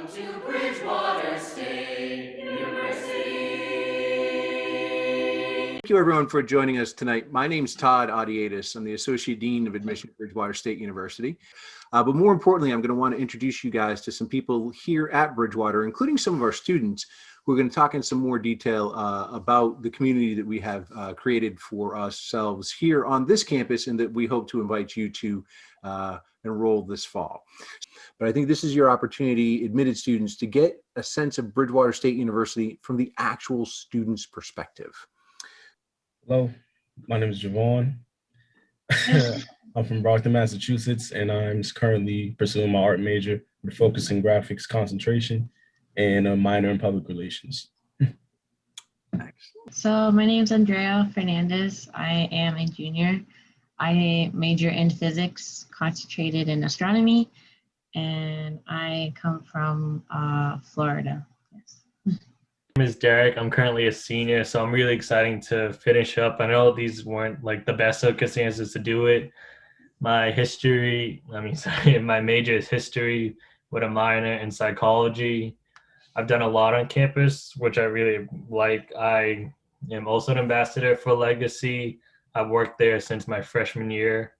Welcome to Bridgewater State University. Thank you, everyone, for joining us tonight. My name's Todd Audiatis. I'm the Associate Dean of Admission at Bridgewater State University. But more importantly, I'm going to want to introduce you guys to some people here at Bridgewater, including some of our students, who are going to talk in some more detail about the community that we have created for ourselves here on this campus and that we hope to invite you to enroll this fall. But I think this is your opportunity, admitted students, to get a sense of Bridgewater State University from the actual student's perspective. Hello, my name is Javon. I'm from Brockton, Massachusetts, and I'm currently pursuing my art major with a focus in graphics concentration and a minor in public relations. So my name is Andrea Fernandez. I am a junior. I major in physics, concentrated in astronomy, and I come from Florida. Yes. My name is Derek. I'm currently a senior, so I'm really excited to finish up. I know these weren't like the best circumstances to do it. My major is history with a minor in psychology. I've done a lot on campus, which I really like. I am also an ambassador for Legacy. I've worked there since my freshman year.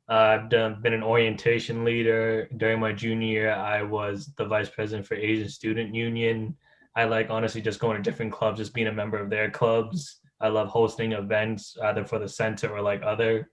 I've been an orientation leader. During my junior year, I was the vice president for Asian Student Union. I like honestly just going to different clubs, just being a member of their clubs. I love hosting events either for the center or like other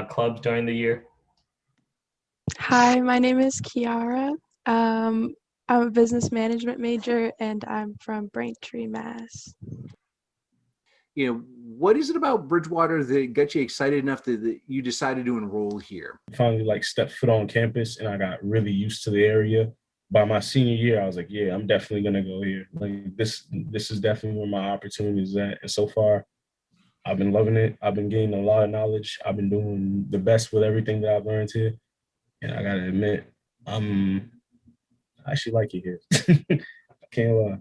clubs during the year. Hi, my name is Kiara. I'm a business management major and I'm from Braintree, Mass. You know, what is it about Bridgewater that got you excited enough that you decided to enroll here? Finally, stepped foot on campus, and I got really used to the area. By my senior year, I was like, yeah, I'm definitely gonna go here. Like this is definitely where my opportunity is at. And so far, I've been loving it. I've been gaining a lot of knowledge. I've been doing the best with everything that I've learned here. And I gotta admit, I actually like it here. I can't lie.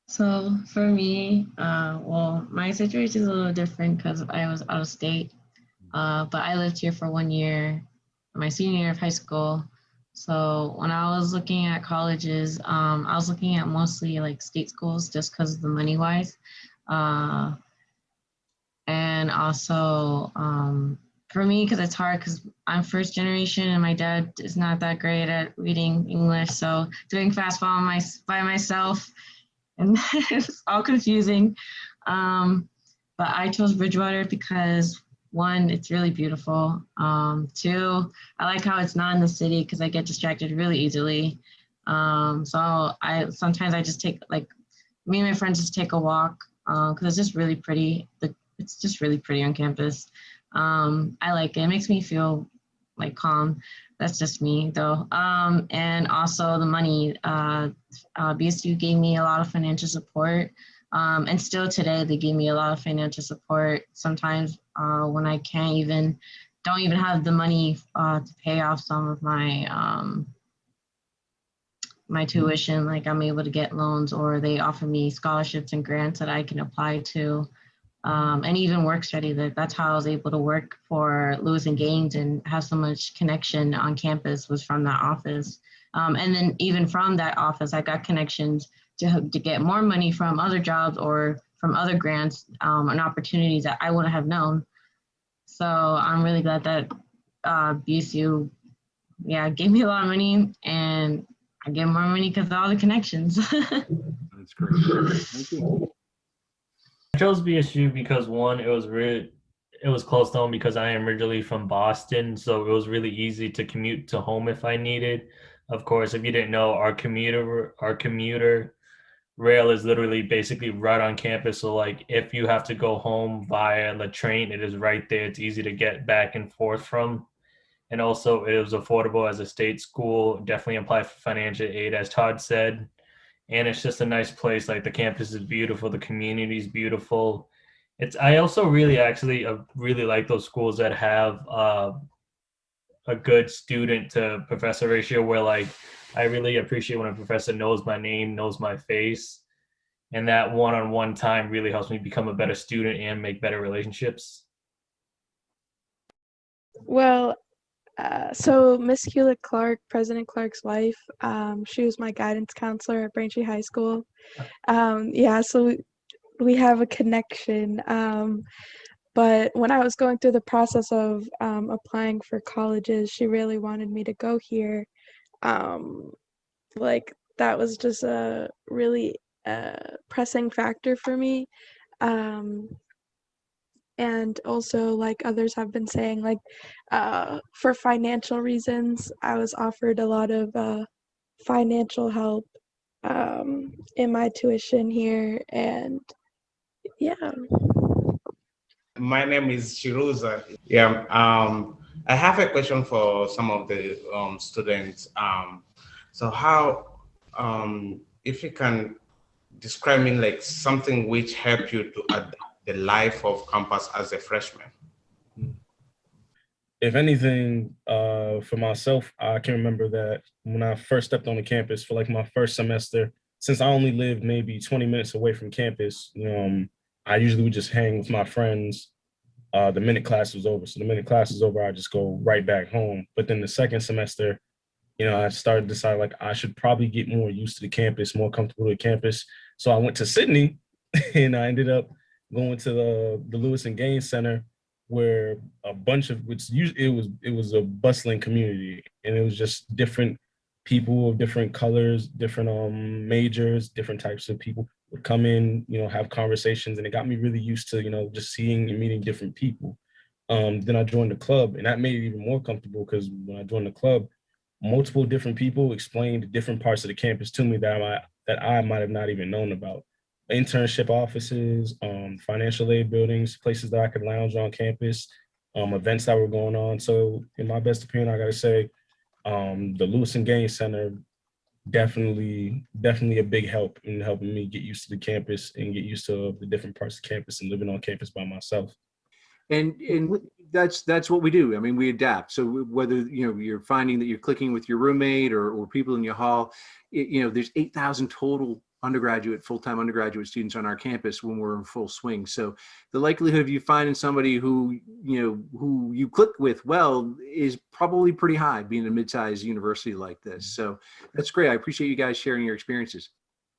So for me, well, my situation is a little different because I was out of state, but I lived here for 1 year, my senior year of high school. So when I was looking at colleges, I was looking at mostly like state schools just because of the money wise. And also for me, because it's hard because I'm first generation and my dad is not that great at reading English. So doing fastball by myself, and it's all confusing. But I chose Bridgewater because 1, it's really beautiful. 2, I like how it's not in the city because I get distracted really easily. So sometimes I just take, like, me and my friends just take a walk because it's just really pretty. It's just really pretty on campus. I like it. It makes me feel like calm. That's just me though. And also the money, BSU gave me a lot of financial support. And still today, they give me a lot of financial support. Sometimes when I don't even have the money to pay off some of my my tuition, like I'm able to get loans, or they offer me scholarships and grants that I can apply to. And even work study. That's how I was able to work for Lewis and Gaines and have so much connection on campus was from that office. And then even from that office, I got connections to get more money from other jobs or from other grants and opportunities that I wouldn't have known. So I'm really glad that BSU, gave me a lot of money, and I get more money because of all the connections. That's great. Thank you. I chose BSU because 1, it was close to home because I am originally from Boston, so it was really easy to commute to home if I needed. Of course, if you didn't know, our commuter rail is literally basically right on campus. So like if you have to go home via the train, it is right there. It's easy to get back and forth from. And also it was affordable as a state school. Definitely apply for financial aid, as Todd said. And it's just a nice place. Like the campus is beautiful, the community is beautiful. I also really like those schools that have a good student to professor ratio, where like I really appreciate when a professor knows my name, knows my face, and that one-on-one time really helps me become a better student and make better relationships. Well, So Miss Hewlett Clark, President Clark's wife, she was my guidance counselor at Braintree High School. Yeah, so we have a connection. But when I was going through the process of applying for colleges, she really wanted me to go here. Um, like that was just a really pressing factor for me. Um, and also, like others have been saying, like for financial reasons, I was offered a lot of financial help in my tuition here, and yeah. My name is Shiruza. Yeah, I have a question for some of the students. So how, if you can describe me like something which helped you to adapt the life of campus as a freshman? If anything, for myself, I can remember that when I first stepped on the campus for like my first semester, since I only lived maybe 20 minutes away from campus, I usually would just hang with my friends the minute class was over. So the minute class is over, I just go right back home. But then the second semester, I started to decide like I should probably get more used to the campus, more comfortable with campus. So I went to Sydney and I ended up going to the Lewis and Gaines Center, where a bunch of it was a bustling community, and it was just different people of different colors, different majors, different types of people would come in, have conversations, and it got me really used to just seeing and meeting different people. Then I joined the club, and that made it even more comfortable because when I joined the club, multiple different people explained different parts of the campus to me that I might have not even known about. Internship offices, financial aid buildings, places that I could lounge on campus, events that were going on. So in my best opinion, I gotta say, the Lewis and Gaines Center definitely a big help in helping me get used to the campus and get used to the different parts of campus and living on campus by myself. And that's what we do. I mean, we adapt. So whether you're finding that you're clicking with your roommate or people in your hall, there's 8,000 total full-time undergraduate students on our campus when we're in full swing. So the likelihood of you finding somebody who you click with well is probably pretty high, being a mid-sized university like this. So that's great. I appreciate you guys sharing your experiences.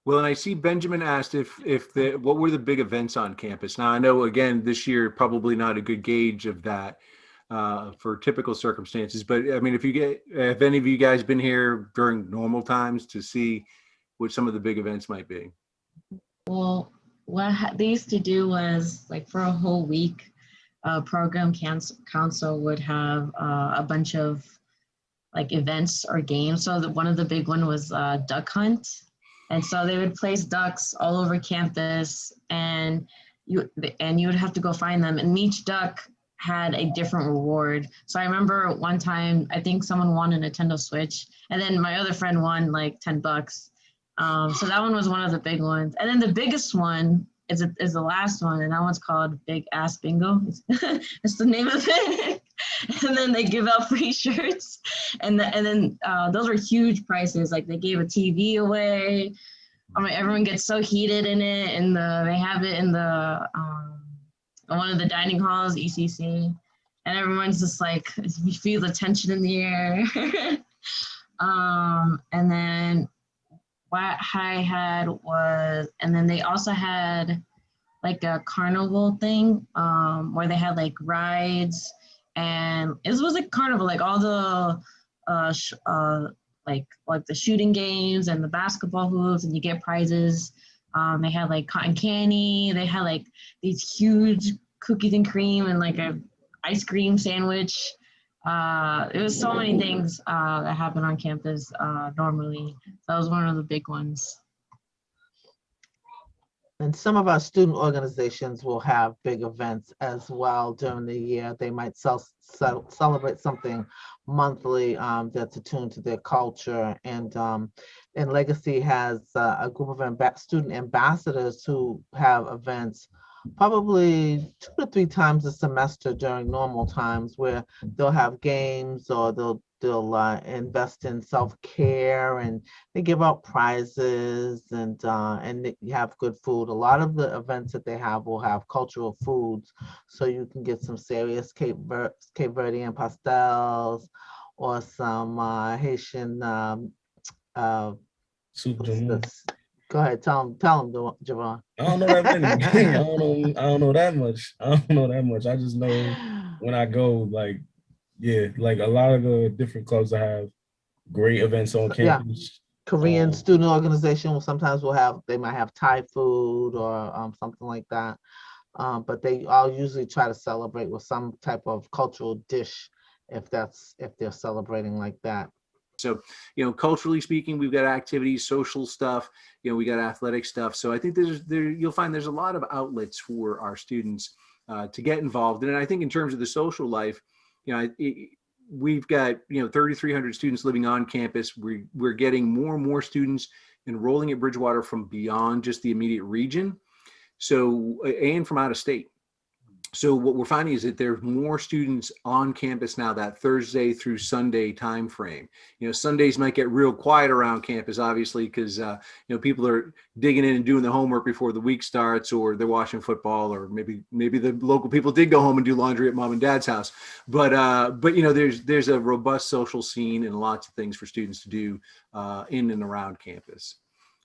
Well, and I see Benjamin asked what were the big events on campus. Now I know again this year probably not a good gauge of that for typical circumstances, but I mean if any of you guys been here during normal times to see what some of the big events might be. Well, they used to do was like for a whole week, program council would have a bunch of like events or games. So one of the big one was duck hunt. And so they would place ducks all over campus, and you would have to go find them. And each duck had a different reward. So I remember one time, I think someone won a Nintendo Switch, and then my other friend won like $10. So that one was one of the big ones. And then the biggest one is the last one, and that one's called Big Ass Bingo. It's the name of it. And then they give out free shirts, and then those were huge prices. Like they gave a TV away. I mean, everyone gets so heated in it, and they have it in the one of the dining halls, ECC, and everyone's just like, you feel the tension in the air. And then what I had was, and then they also had like a carnival thing where they had like rides. And it was like carnival, like all the like the shooting games and the basketball hoops, and you get prizes. They had like cotton candy. They had like these huge cookies and cream and like a ice cream sandwich. It was so many things that happen on campus normally. That was one of the big ones. And some of our student organizations will have big events as well during the year. They might celebrate something monthly that's attuned to their culture. And Legacy has a group of student ambassadors who have events probably 2 to 3 times a semester during normal times, where they'll have games, or they'll invest in self-care, and they give out prizes, and you have good food. A lot of the events that they have will have cultural foods, so you can get some serious Cape Verdean pastels, or some Haitian Soup what's Jamoon. this? Go ahead, tell them, Javon. I don't know that many. I don't know that much. I don't know that much. I just know when I go, like, yeah, like a lot of the different clubs that have great events on Yeah, campus. Korean student organization will sometimes they might have Thai food, or something like that. But they all usually try to celebrate with some type of cultural dish, if they're celebrating like that. So, culturally speaking, we've got activities, social stuff, we got athletic stuff. So I think you'll find there's a lot of outlets for our students to get involved. And I think in terms of the social life, we've got, 3,300 students living on campus. We're getting more and more students enrolling at Bridgewater from beyond just the immediate region. So, and from out of state. So what we're finding is that there's more students on campus now, that Thursday through Sunday time frame. Sundays might get real quiet around campus, obviously, because people are digging in and doing the homework before the week starts, or they're watching football, or maybe the local people did go home and do laundry at mom and dad's house. But there's a robust social scene and lots of things for students to do in and around campus.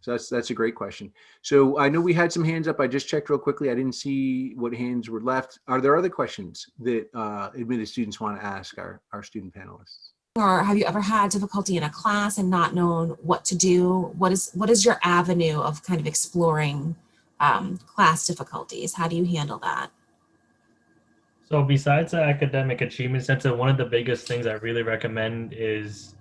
So that's a great question. So I know we had some hands up. I just checked real quickly. I didn't see what hands were left. Are there other questions that admitted students want to ask our student panelists? Or have you ever had difficulty in a class and not known what to do? What is your avenue of kind of exploring class difficulties? How do you handle that? So besides the academic achievement center, one of the biggest things I really recommend is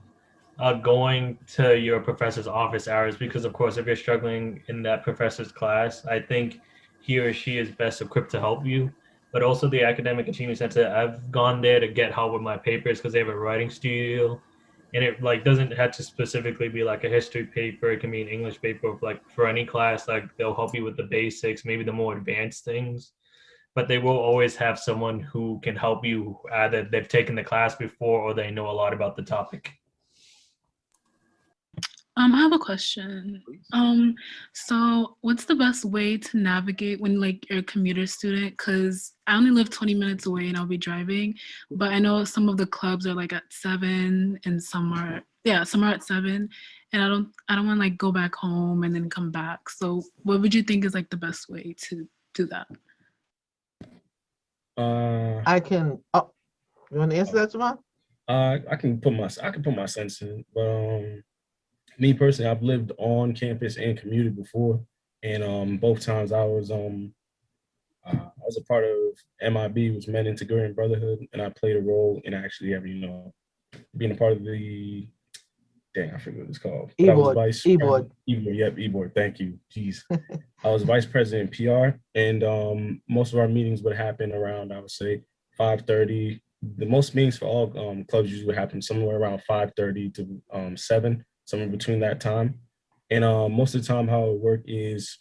going to your professor's office hours, because of course, if you're struggling in that professor's class, I think he or she is best equipped to help you. But also the academic achievement center, I've gone there to get help with my papers because they have a writing studio, and it doesn't have to specifically be like a history paper. It can be an English paper. Like for any class, like they'll help you with the basics, maybe the more advanced things. But they will always have someone who can help you, either they've taken the class before or they know a lot about the topic. I have a question. So what's the best way to navigate when you're a commuter student? Because I only live 20 minutes away and I'll be driving, but I know some of the clubs are at 7 and some are at 7, and I don't want to go back home and then come back. So what would you think is the best way to do that? I can. Oh, you want to answer that, Jamal? I can put my sense in, but me personally, I've lived on campus and commuted before, and both times I was a part of MIB, was Men Integrating Brotherhood, and I played a role in actually being a part of the I forget what it's called. E-board. E-board. Yep, E-board. Thank you. Jeez. I was vice president PR, and most of our meetings would happen around, I would say, 5:30. The most meetings for all clubs usually would happen somewhere around 5:30 to 7, somewhere between that time. And most of the time, how it worked is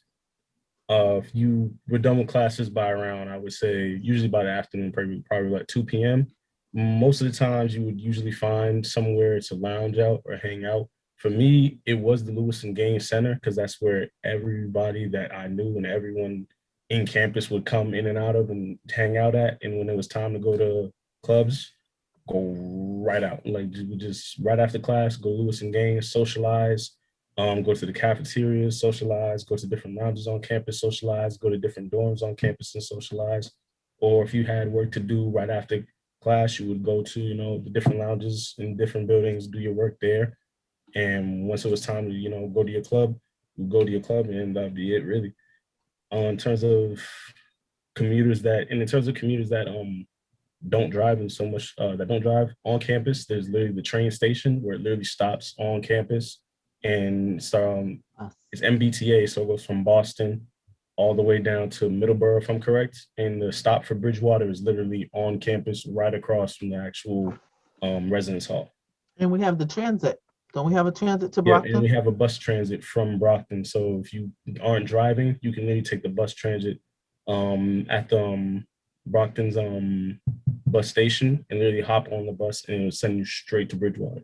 if you were done with classes by around, I would say, usually by the afternoon, probably 2 p.m. Most of the times you would usually find somewhere to lounge out or hang out. For me, it was the Lewis and Gaines Center, because that's where everybody that I knew and everyone in campus would come in and out of and hang out at. And when it was time to go to clubs, go right out. Just right after class, go Lewis and Gaines, socialize, go to the cafeteria, socialize, go to different lounges on campus, socialize, go to different dorms on campus and socialize. Or if you had work to do right after class, you would go to, the different lounges in different buildings, do your work there. And once it was time to, go to your club, you go to your club, and that'd be it, really. In terms of commuters that don't drive, and so much that don't drive on campus, there's literally the train station where it literally stops on campus, and it's MBTA, so it goes from Boston all the way down to Middleborough, if I'm correct. And the stop for Bridgewater is literally on campus, right across from the actual residence hall. And we have the transit. Don't we have a transit to Yeah, Brockton? and we have a bus transit from Brockton. So if you aren't driving, you can literally take the bus transit at the Brockton's bus station, and literally hop on the bus and it would send you straight to Bridgewater.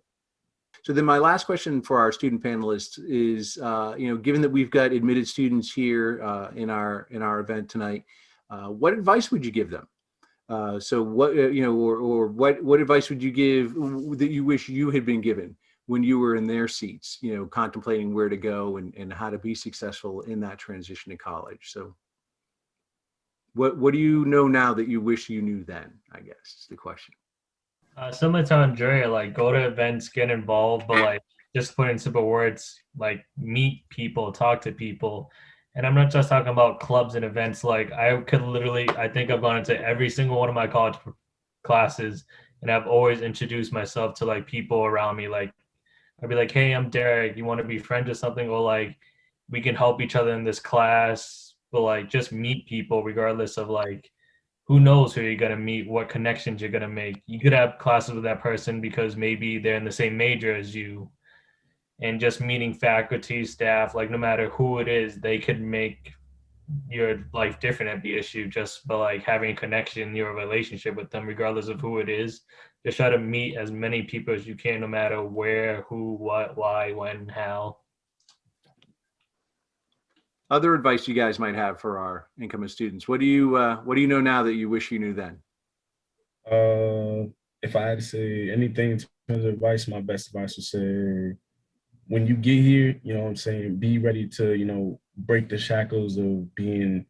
So then my last question for our student panelists is, given that we've got admitted students here in our event tonight, what advice would you give them? So what, or what advice would you give that you wish you had been given when you were in their seats, contemplating where to go and how to be successful in that transition to college? So what do you know now that you wish you knew then, I guess is the question. Similar to Andrea, like go to events, get involved, but like just put in simple words, like meet people, talk to people. And I'm not just talking about clubs and events. Like I think I've gone into every single one of my college classes, and I've always introduced myself to like people around me. Like I'd be like, hey, I'm Derek. You want to be friends or something? Or like we can help each other in this class. But like just meet people regardless of like who knows who you're going to meet, what connections you're going to make. You could have classes with that person because maybe they're in the same major as you. And just meeting faculty, staff, like no matter who it is, they could make your life different at BSU just by like having a connection, your relationship with them, regardless of who it is. Just try to meet as many people as you can, no matter where, who, what, why, when, how. Other advice you guys might have for our incoming students? What do you know now that you wish you knew then? If I had to say anything in terms of advice, my best advice would say, when you get here, be ready to, break the shackles of being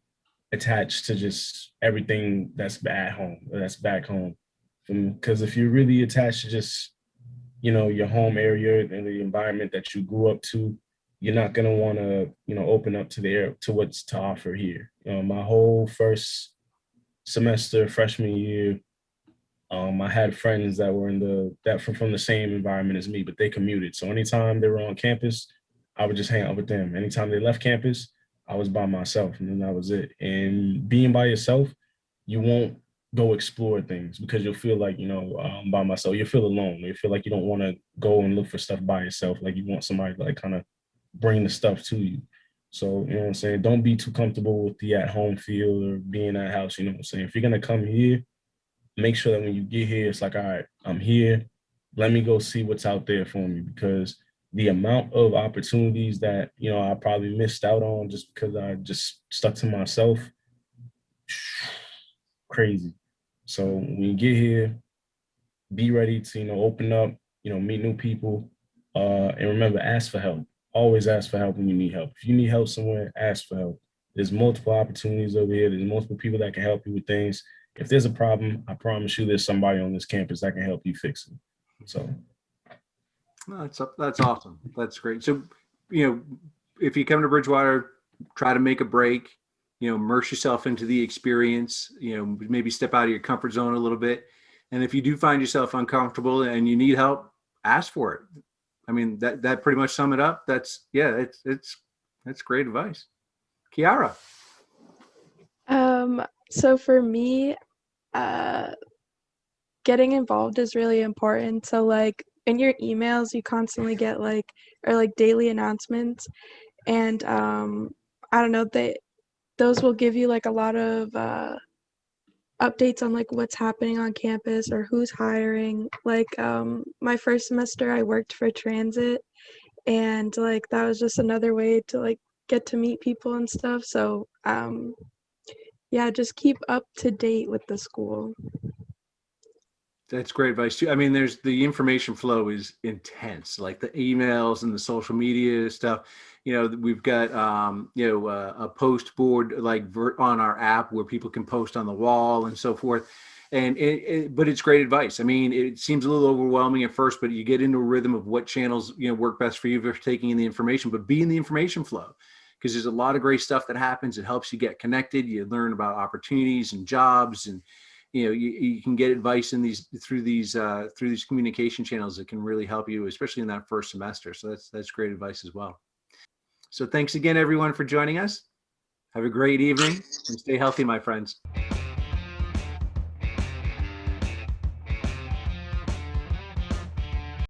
attached to just everything that's at home, or that's back home. Because if you're really attached to just, your home area and the environment that you grew up to, you're not gonna want to, open up to what's to offer here. My whole first semester, freshman year, I had friends that were from the same environment as me, but they commuted. So anytime they were on campus, I would just hang out with them. Anytime they left campus, I was by myself, and then that was it. And being by yourself, you won't go explore things because you'll feel like, by myself, you'll feel alone. You feel like you don't want to go and look for stuff by yourself. Like you want somebody to like kind of bring the stuff to you. So, you know what I'm saying? Don't be too comfortable with the at-home feel or being at house, you know what I'm saying? If you're going to come here, make sure that when you get here, it's like, all right, I'm here. Let me go see what's out there for me, because the amount of opportunities that, I probably missed out on just because I just stuck to myself, crazy. So when you get here, be ready to, open up, meet new people, and remember, ask for help. Always ask for help when you need help. If you need help somewhere, ask for help. There's multiple opportunities over here. There's multiple people that can help you with things. If there's a problem, I promise you there's somebody on this campus that can help you fix it. So. That's awesome. That's great. So, if you come to Bridgewater, try to make a break, immerse yourself into the experience, maybe step out of your comfort zone a little bit. And if you do find yourself uncomfortable and you need help, ask for it. I mean, that pretty much sum it up. That's great advice. Kiara. So for me, getting involved is really important. So like in your emails, you constantly get daily announcements, and I don't know, those will give you like a lot of updates on like what's happening on campus or who's hiring. Like my first semester, I worked for transit, and like that was just another way to like get to meet people and stuff. So yeah, just keep up to date with the school. That's great advice too. I mean, there's the information flow is intense, like the emails and the social media stuff. We've got a post board on our app where people can post on the wall and so forth. And but it's great advice. I mean, it seems a little overwhelming at first, but you get into a rhythm of what channels work best for you for taking in the information. But be in the information flow, because there's a lot of great stuff that happens. It helps you get connected. You learn about opportunities and jobs, and you can get advice through these communication channels that can really help you, especially in that first semester. So that's great advice as well. So thanks again, everyone, for joining us. Have a great evening and stay healthy, my friends.